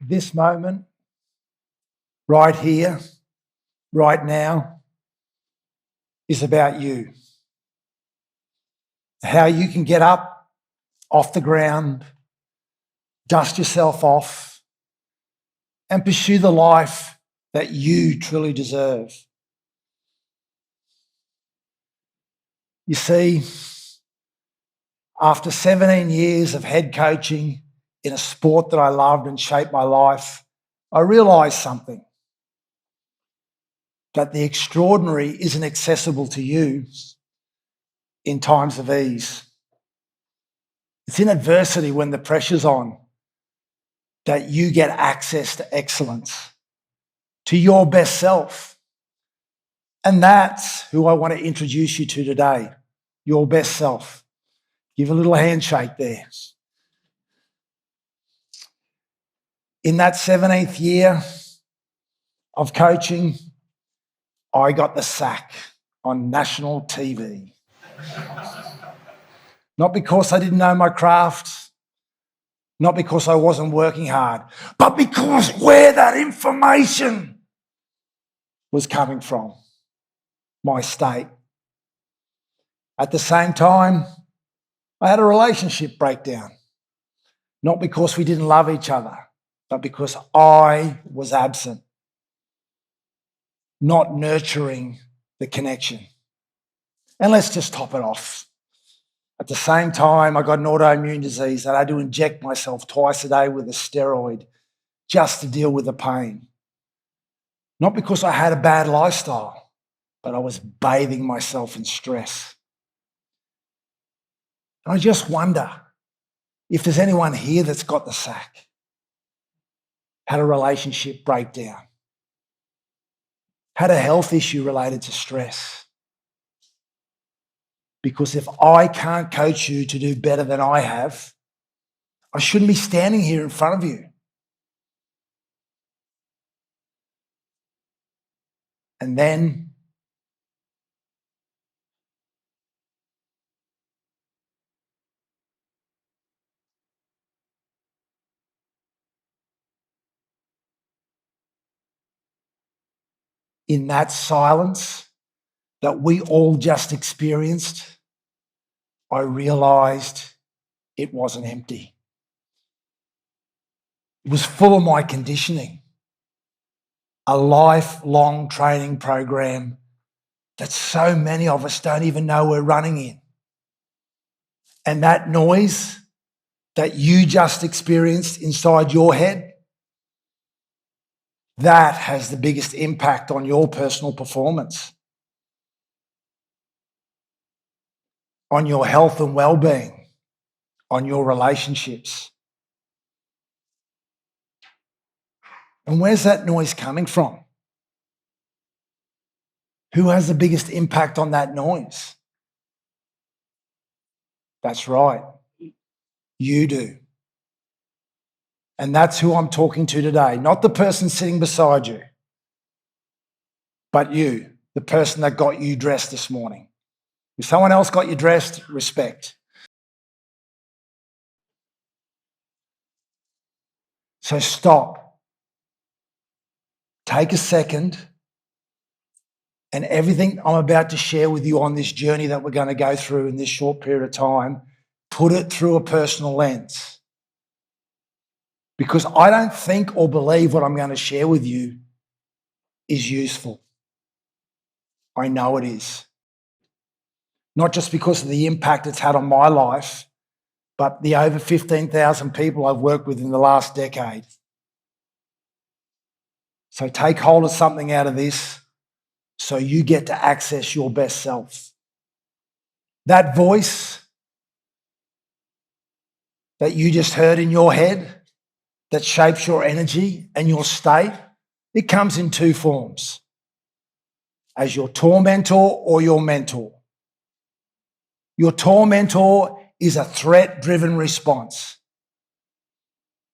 this moment, right here, right now, is about you. How you can get up off the ground, dust yourself off, and pursue the life that you truly deserve. You see, after 17 years of head coaching in a sport that I loved and shaped my life, I realised something. That the extraordinary isn't accessible to you in times of ease. It's in adversity, when the pressure's on, that you get access to excellence, to your best self. And that's who I want to introduce you to today, your best self. Give a little handshake there. In that 17th year of coaching, I got the sack on national TV. Not because I didn't know my craft, not because I wasn't working hard, but because where that information was coming from, my state. At the same time, I had a relationship breakdown, not because we didn't love each other, but because I was absent, not nurturing the connection. And let's just top it off. At the same time, I got an autoimmune disease that I had to inject myself twice a day with a steroid just to deal with the pain. Not because I had a bad lifestyle, but I was bathing myself in stress. And I just wonder if there's anyone here that's got the sack, had a relationship breakdown, had a health issue related to stress. Because if I can't coach you to do better than I have, I shouldn't be standing here in front of you. And then in that silence that we all just experienced, I realised it wasn't empty. It was full of my conditioning, a lifelong training program that so many of us don't even know we're running in. And that noise that you just experienced inside your head, that has the biggest impact on your personal performance, on your health and well-being, on your relationships. And where's that noise coming from? Who has the biggest impact on that noise? That's right, you do. And that's who I'm talking to today, not the person sitting beside you, but you, the person that got you dressed this morning. If someone else got you dressed, respect. So stop. Take a second, and everything I'm about to share with you on this journey that we're going to go through in this short period of time, put it through a personal lens. Because I don't think or believe what I'm going to share with you is useful. I know it is. Not just because of the impact it's had on my life, but the over 15,000 people I've worked with in the last decade. So take hold of something out of this so you get to access your best self. That voice that you just heard in your head that shapes your energy and your state, it comes in two forms: as your tormentor or your mentor. Your tormentor is a threat-driven response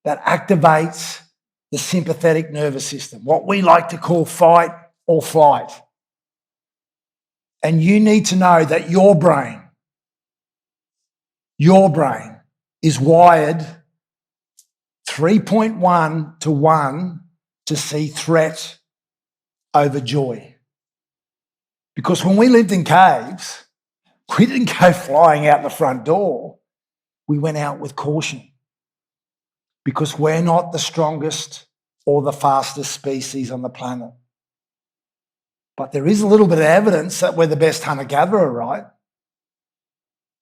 that activates the sympathetic nervous system, what we like to call fight or flight. And you need to know that your brain is wired 3.1 to 1 to see threat over joy. Because when we lived in caves, we didn't go flying out the front door. We went out with caution. Because we're not the strongest or the fastest species on the planet. But there is a little bit of evidence that we're the best hunter-gatherer, right?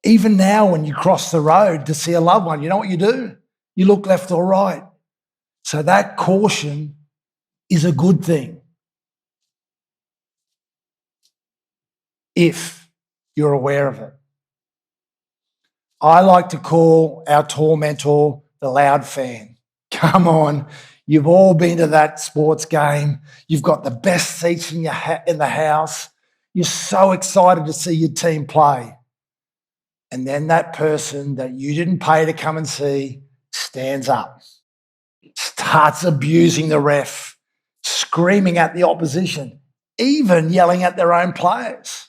Even now when you cross the road to see a loved one, you know what you do? You look left or right. So that caution is a good thing if you're aware of it. I like to call our Tormentor the loud fan. Come on, you've all been to that sports game. You've got the best seats in the house. You're so excited to see your team play. And then that person that you didn't pay to come and see stands up, starts abusing the ref, screaming at the opposition, even yelling at their own players.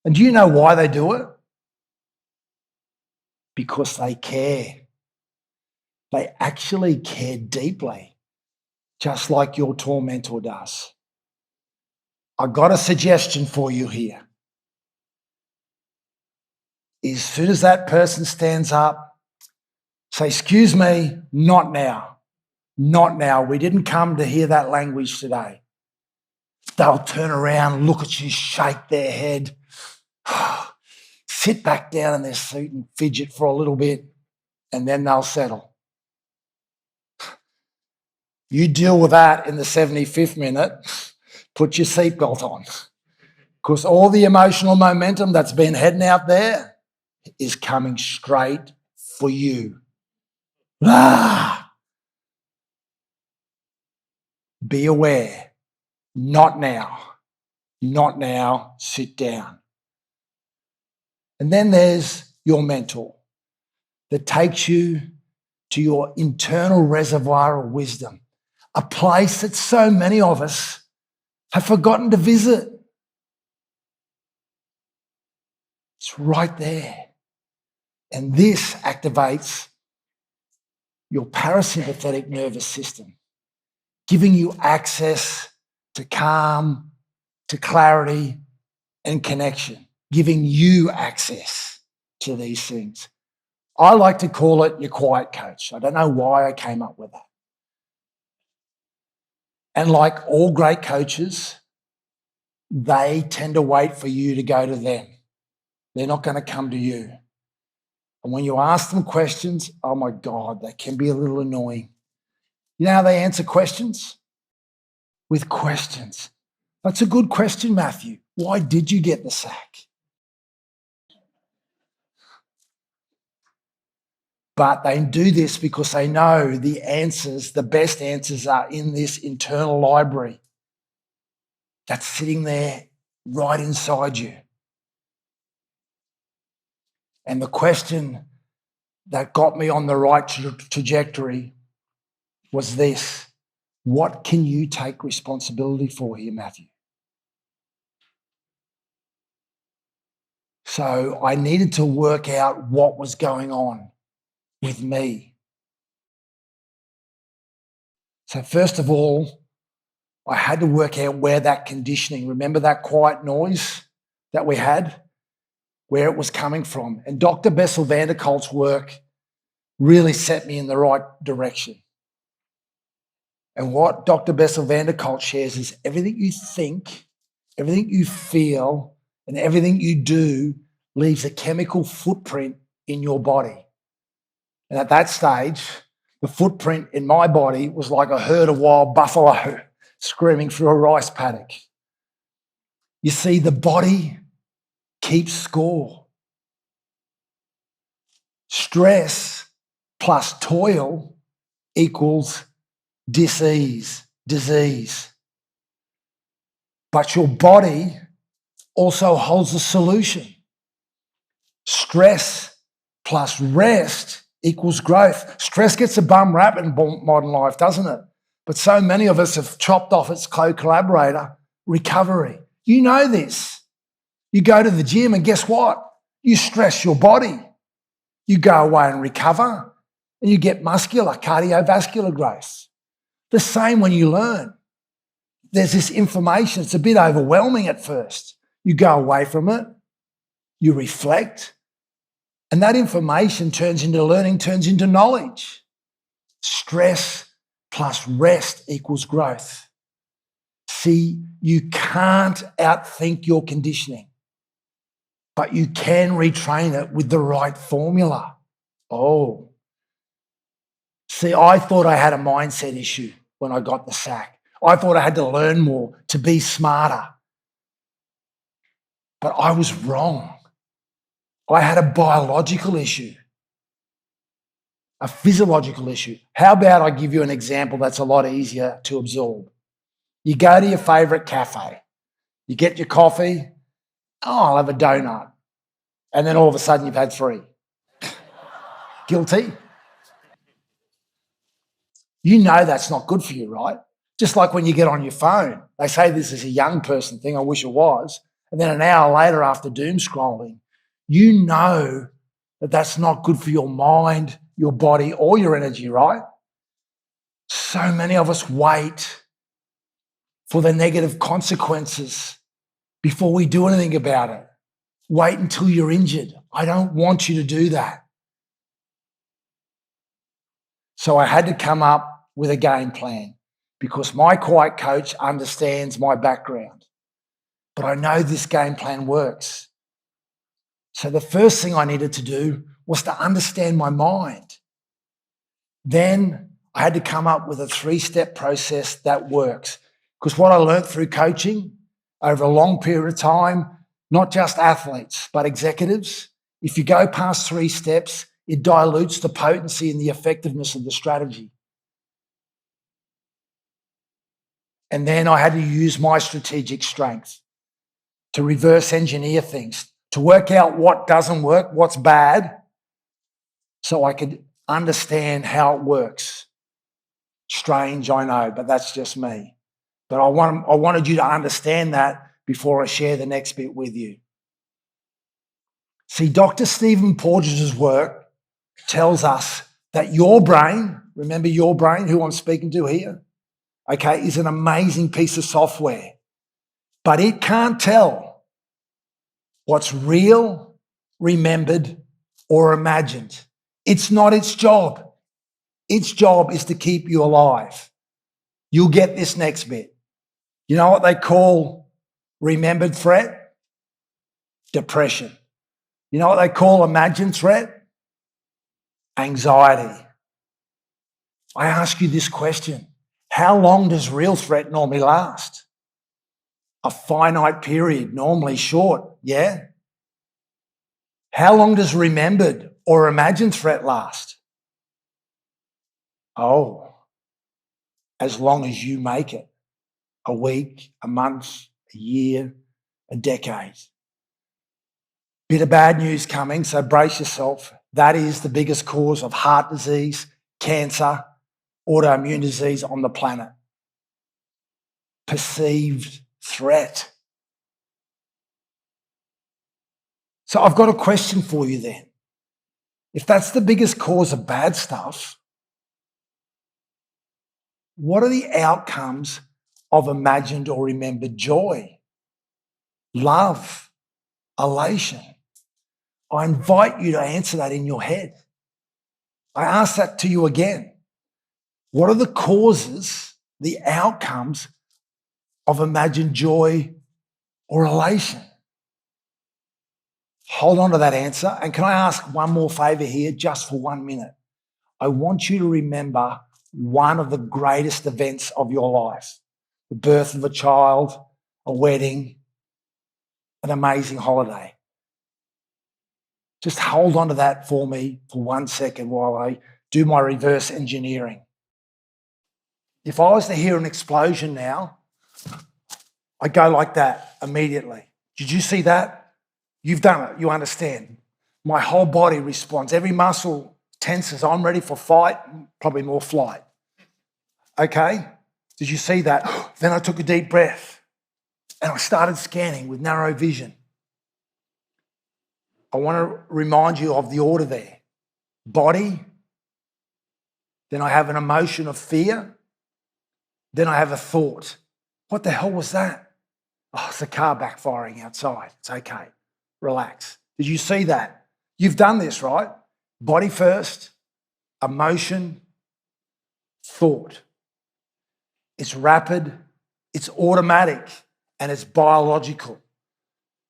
And do you know why they do it? Because they care. They actually care deeply, just like your Tormentor does. I've got a suggestion for you here. As soon as that person stands up, say, excuse me, not now. Not now. We didn't come to hear that language today. They'll turn around, look at you, shake their head, sit back down in their seat and fidget for a little bit, and then they'll settle. You deal with that in the 75th minute, put your seatbelt on, because all the emotional momentum that's been heading out there is coming straight for you. Be aware. Not now. Not now. Sit down. And then there's your mentor that takes you to your internal reservoir of wisdom, a place that so many of us have forgotten to visit. It's right there. And this activates your parasympathetic nervous system, giving you access to calm, to clarity and connection, giving you access to these things. I like to call it your quiet coach. I don't know why I came up with that. And like all great coaches, they tend to wait for you to go to them. They're not going to come to you. And when you ask them questions, oh my God, they can be a little annoying. You know how they answer questions? With questions. That's a good question, Matthew. Why did you get the sack? But they do this because they know the answers, the best answers are in this internal library that's sitting there right inside you. And the question that got me on the right trajectory was this: what can you take responsibility for here, Matthew? So I needed to work out what was going on with me. So first of all, I had to work out where that conditioning, remember that quiet noise that we had, where it was coming from. And Dr. Bessel van der Kolk's work really set me in the right direction. And what Dr. Bessel van der Kolk shares is everything you think, everything you feel, and everything you do leaves a chemical footprint in your body. And at that stage, the footprint in my body was like a herd of wild buffalo screaming through a rice paddock. You see, the body keeps score. Stress plus toil equals disease. But your body also holds a solution. Stress plus rest equals growth. Stress gets a bum rap in modern life, doesn't it? But so many of us have chopped off its co-collaborator, recovery. You know this. You go to the gym and guess what? You stress your body. You go away and recover, and you get muscular, cardiovascular growth. The same when you learn. There's this information. It's a bit overwhelming at first. You go away from it, you reflect, and that information turns into learning, turns into knowledge. Stress plus rest equals growth. See, you can't outthink your conditioning, but you can retrain it with the right formula. Oh. See, I thought I had a mindset issue when I got the sack. I thought I had to learn more to be smarter. But I was wrong. I had a biological issue, a physiological issue. How about I give you an example that's a lot easier to absorb? You go to your favourite cafe, you get your coffee, I'll have a donut. And then all of a sudden you've had 3. Guilty? You know that's not good for you, right? Just like when you get on your phone. They say this is a young person thing, I wish it was. And then an hour later after doom scrolling, you know that that's not good for your mind, your body, or your energy, right? So many of us wait for the negative consequences before we do anything about it. Wait until you're injured. I don't want you to do that. So I had to come up with a game plan because my quiet coach understands my background. But I know this game plan works. So the first thing I needed to do was to understand my mind. Then I had to come up with a 3-step process that works. Because what I learned through coaching over a long period of time, not just athletes, but executives, if you go past 3 steps, it dilutes the potency and the effectiveness of the strategy. And then I had to use my strategic strength to reverse engineer things, to work out what doesn't work, what's bad, so I could understand how it works. Strange, I know, but that's just me. But I wanted you to understand that before I share the next bit with you. See, Dr. Stephen Porges' work tells us that your brain, remember your brain, who I'm speaking to here, okay, is an amazing piece of software, but it can't tell what's real, remembered, or imagined. It's not its job. Its job is to keep you alive. You'll get this next bit. You know what they call remembered threat? Depression. You know what they call imagined threat? Anxiety. I ask you this question. How long does real threat normally last? A finite period, normally short, yeah? How long does remembered or imagined threat last? Oh, as long as you make it. A week, a month, a year, a decade. Bit of bad news coming, so brace yourself. That is the biggest cause of heart disease, cancer, autoimmune disease on the planet. Perceived threat. So I've got a question for you then. If that's the biggest cause of bad stuff, what are the outcomes of imagined or remembered joy, love, elation? I invite you to answer that in your head. I ask that to you again. What are the causes, the outcomes of imagined joy or elation? Hold on to that answer. And can I ask one more favor here, just for 1 minute? I want you to remember one of the greatest events of your life. The birth of a child, a wedding, an amazing holiday. Just hold on to that for me for 1 second while I do my reverse engineering. If I was to hear an explosion now, I go like that immediately. Did you see that? You've done it. You understand. My whole body responds. Every muscle tenses. I'm ready for fight, probably more flight. Okay? Did you see that? Then I took a deep breath and I started scanning with narrow vision. I want to remind you of the order there. Body, Then I have an emotion of fear. Then I have a thought. What the hell was that? Oh, it's a car backfiring outside. It's okay. Relax. Did you see that? You've done this, right? Body first, emotion, thought. It's rapid, it's automatic, and it's biological.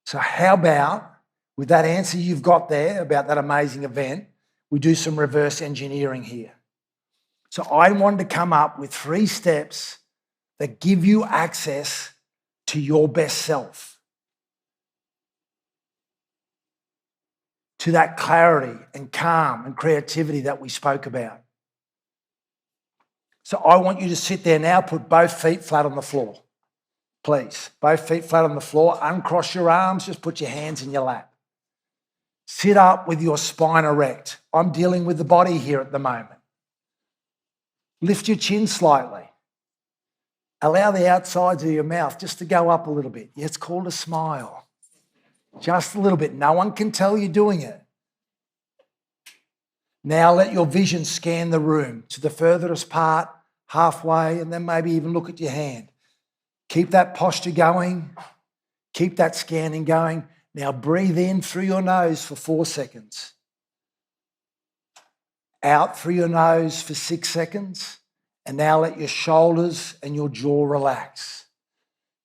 So how about, with that answer you've got there about that amazing event, we do some reverse engineering here. So I wanted to come up with 3 steps that give you access to your best self, to that clarity and calm and creativity that we spoke about. So I want you to sit there now, put both feet flat on the floor. Please, both feet flat on the floor, uncross your arms, just put your hands in your lap. Sit up with your spine erect. I'm dealing with the body here at the moment. Lift your chin slightly. Allow the outsides of your mouth just to go up a little bit. Yeah, it's called a smile. Just a little bit. No one can tell you're doing it. Now let your vision scan the room to the furthest part, halfway, and then maybe even look at your hand. Keep that posture going. Keep that scanning going. Now breathe in through your nose for 4 seconds. Out through your nose for 6 seconds. And now let your shoulders and your jaw relax.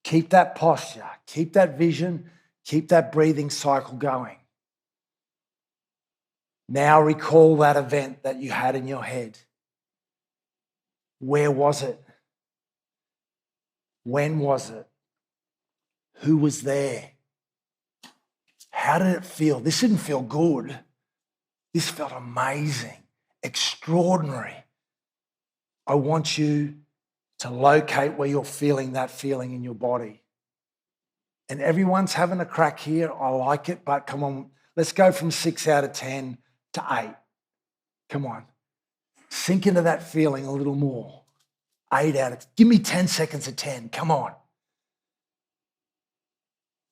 Keep that posture. Keep that vision. Keep that breathing cycle going. Now recall that event that you had in your head. Where was it? When was it? Who was there? How did it feel? This didn't feel good. This felt amazing, extraordinary. I want you to locate where you're feeling that feeling in your body. And everyone's having a crack here. I like it, but come on, let's go from 6 out of 10 to 8. Come on. Sink into that feeling a little more. 8 out of, give me 10 seconds of 10. Come on.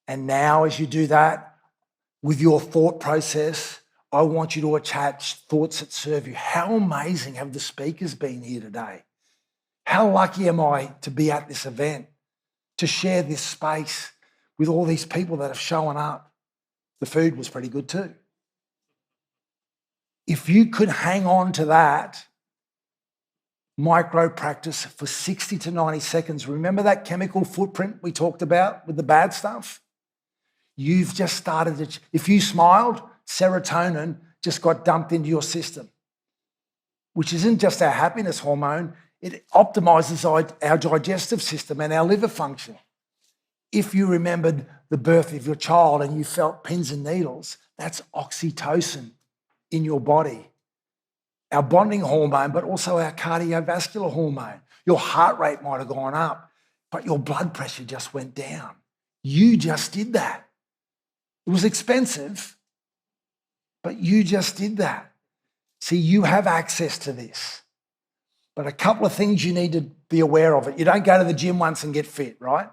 And now as you do that, with your thought process, I want you to attach thoughts that serve you. How amazing have the speakers been here today? How lucky am I to be at this event, to share this space with all these people that have shown up? The food was pretty good too. If you could hang on to that micro practice for 60 to 90 seconds, remember that chemical footprint we talked about with the bad stuff? You've just started to, if you smiled, serotonin just got dumped into your system, which isn't just our happiness hormone, it optimizes our digestive system and our liver function. If you remembered the birth of your child and you felt pins and needles, that's oxytocin in your body. Our bonding hormone, but also our cardiovascular hormone. Your heart rate might have gone up, but your blood pressure just went down. You just did that. It was expensive, but you just did that. See, you have access to this. But a couple of things you need to be aware of it. You don't go to the gym once and get fit, right?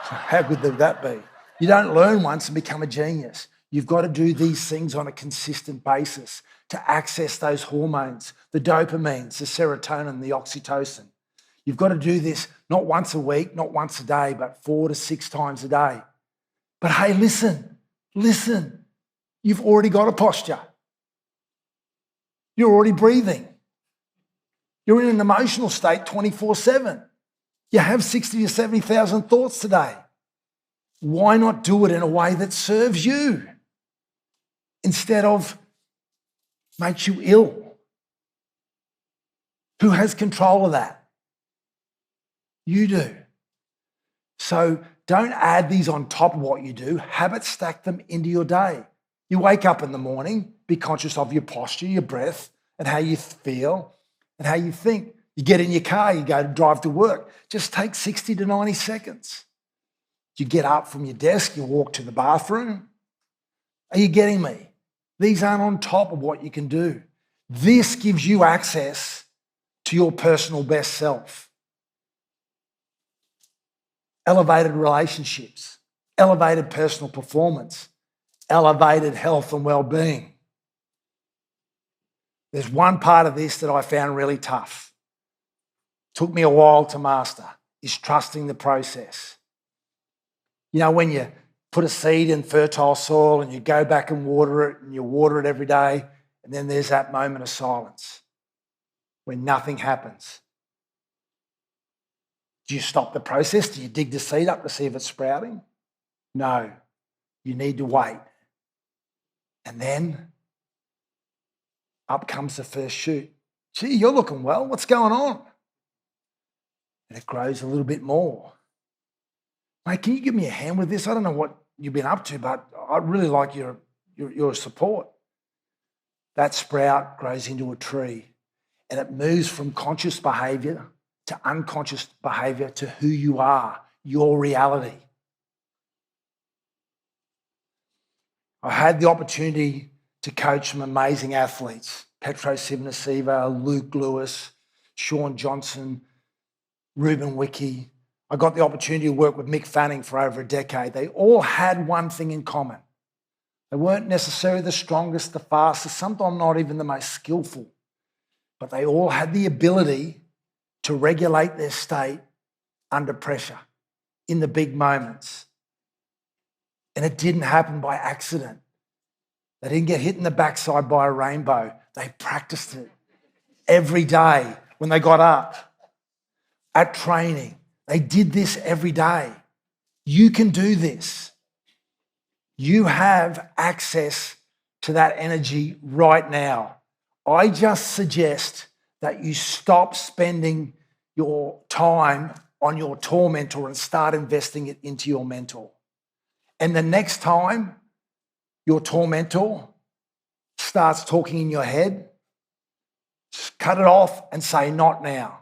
How good would that be? You don't learn once and become a genius. You've got to do these things on a consistent basis to access those hormones, the dopamines, the serotonin, the oxytocin. You've got to do this not once a week, not once a day, but 4 to 6 times a day. But hey, listen. You've already got a posture. You're already breathing. You're in an emotional state 24/7. You have 60 to 70,000 thoughts today. Why not do it in a way that serves you instead of makes you ill? Who has control of that? You do. So don't add these on top of what you do. Habit stack them into your day. You wake up in the morning, be conscious of your posture, your breath, and how you feel and how you think. You get in your car, you go to drive to work. Just take 60 to 90 seconds. You get up from your desk, you walk to the bathroom. Are you getting me? These aren't on top of what you can do. This gives you access to your personal best self. Elevated relationships, elevated personal performance, elevated health and well-being. There's one part of this that I found really tough. Took me a while to master, is trusting the process. You know, when you put a seed in fertile soil and you go back and water it and you water it every day, and then there's that moment of silence when nothing happens. Do you stop the process? Do you dig the seed up to see if it's sprouting? No, you need to wait. And then up comes the first shoot. Gee, you're looking well. What's going on? And it grows a little bit more. Mate, can you give me a hand with this? I don't know what you've been up to, but I'd really like your support. That sprout grows into a tree, and it moves from conscious behaviour to unconscious behaviour to who you are, your reality. I had the opportunity to coach some amazing athletes, Petro Civoniceva, Luke Lewis, Sean Johnson, Ruben Wicke. I got the opportunity to work with Mick Fanning for over a decade. They all had one thing in common. They weren't necessarily the strongest, the fastest, sometimes not even the most skillful, but they all had the ability to regulate their state under pressure in the big moments. And it didn't happen by accident. They didn't get hit in the backside by a rainbow. They practiced it every day when they got up at training. They did this every day. You can do this. You have access to that energy right now. I just suggest that you stop spending your time on your tormentor and start investing it into your mentor. And the next time your tormentor starts talking in your head, just cut it off and say, not now.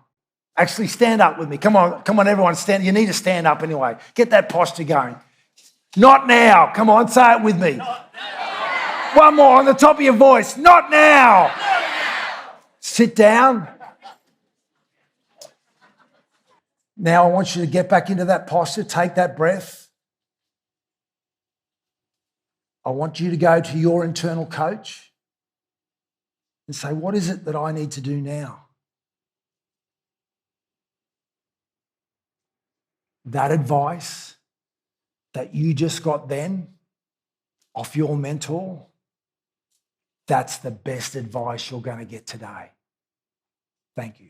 Actually, stand up with me. Come on, everyone, stand. You need to stand up anyway. Get that posture going. Not now. Come on, say it with me. One more on the top of your voice. Not now. Sit down. Now I want you to get back into that posture. Take that breath. I want you to go to your internal coach and say, what is it that I need to do now? That advice that you just got then off your mentor, that's the best advice you're going to get today. Thank you.